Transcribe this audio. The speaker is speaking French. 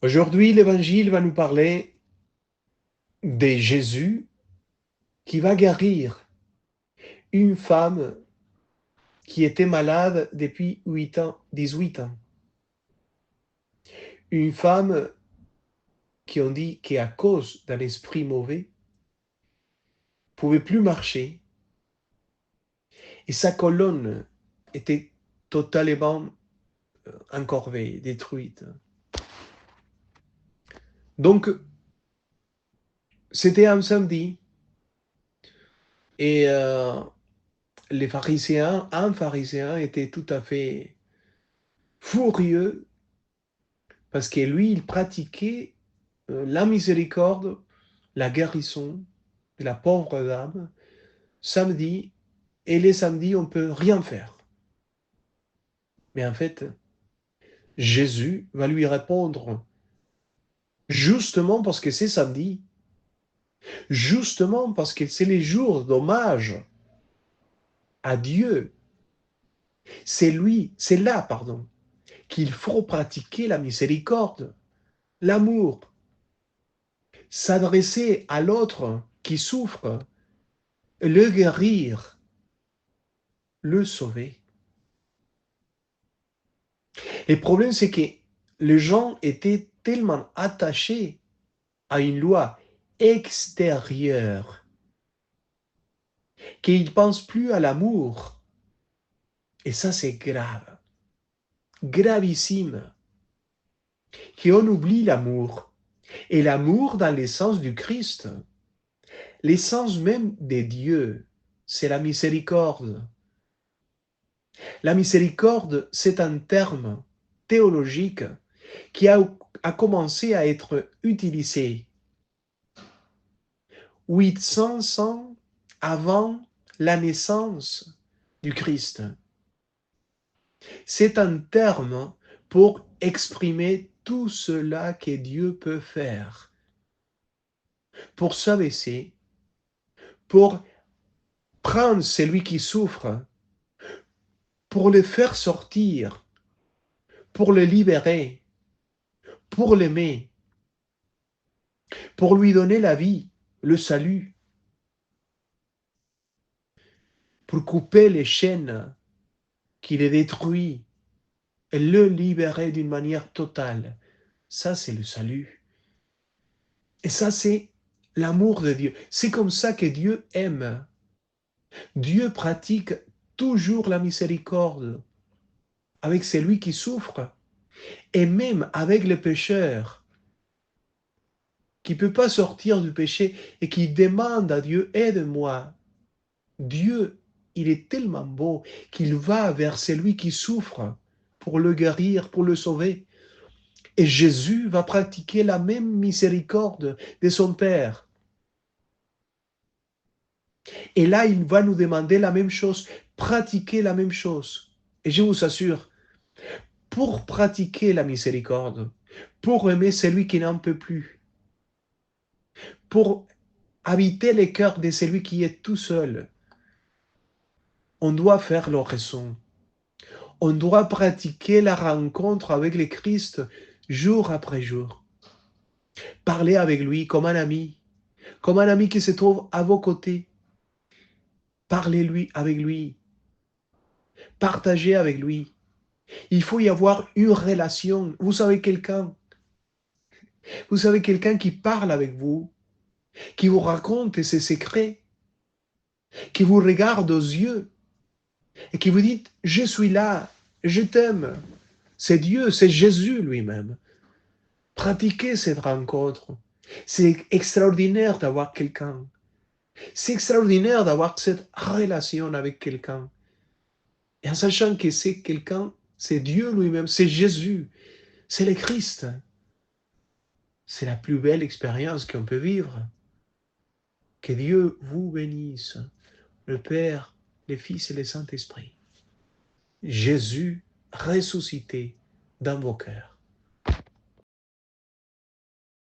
Aujourd'hui, l'Évangile va nous parler de Jésus qui va guérir une femme qui était malade depuis 8 ans, 18 ans. Une femme qui on dit qu'à cause d'un esprit mauvais, pouvait plus marcher et sa colonne était totalement encorvée, détruite. Donc, c'était un samedi et un pharisien était tout à fait furieux parce que lui, il pratiquait la miséricorde, la guérison de la pauvre dame samedi, et les samedis, on ne peut rien faire. Mais en fait, Jésus va lui répondre, justement parce que c'est samedi, justement parce que c'est les jours d'hommage à Dieu, c'est là, pardon, qu'il faut pratiquer la miséricorde, l'amour, s'adresser à l'autre qui souffre, le guérir, le sauver. Le problème, c'est que les gens étaient tellement attachés à une loi extérieure qu'ils ne pensent plus à l'amour. Et ça, c'est grave, gravissime, qu'on oublie l'amour. Et l'amour dans l'essence du Christ, l'essence même des dieux, c'est la miséricorde. La miséricorde, c'est un terme théologique qui a commencé à être utilisé 800 ans avant la naissance du Christ. C'est un terme pour exprimer tout cela que Dieu peut faire, pour s'abaisser, pour prendre celui qui souffre, pour le faire sortir, pour le libérer, pour l'aimer, pour lui donner la vie, le salut, pour couper les chaînes qui les détruisent et le libérer d'une manière totale. Ça, c'est le salut. Et ça, c'est l'amour de Dieu. C'est comme ça que Dieu aime. Dieu pratique toujours la miséricorde avec celui qui souffre et même avec le pécheur qui ne peut pas sortir du péché et qui demande à Dieu, aide-moi. Dieu, il est tellement beau qu'il va vers celui qui souffre pour le guérir, pour le sauver. Et Jésus va pratiquer la même miséricorde de son Père. Et là, il va nous demander la même chose, pratiquer la même chose. Et je vous assure, pour pratiquer la miséricorde, pour aimer celui qui n'en peut plus, pour habiter les cœurs de celui qui est tout seul, on doit faire l'oraison. On doit pratiquer la rencontre avec le Christ jour après jour. Parler avec lui comme un ami qui se trouve à vos côtés. Parlez-lui avec lui, partagez avec lui. Il faut y avoir une relation. Vous savez quelqu'un qui parle avec vous, qui vous raconte ses secrets, qui vous regarde aux yeux et qui vous dit, je suis là, je t'aime. C'est Dieu, c'est Jésus lui-même. Pratiquez cette rencontre. C'est extraordinaire d'avoir quelqu'un. C'est extraordinaire d'avoir cette relation avec quelqu'un. Et en sachant que c'est quelqu'un, c'est Dieu lui-même, c'est Jésus, c'est le Christ. C'est la plus belle expérience qu'on peut vivre. Que Dieu vous bénisse, le Père, le Fils et le Saint-Esprit. Jésus ressuscité dans vos cœurs.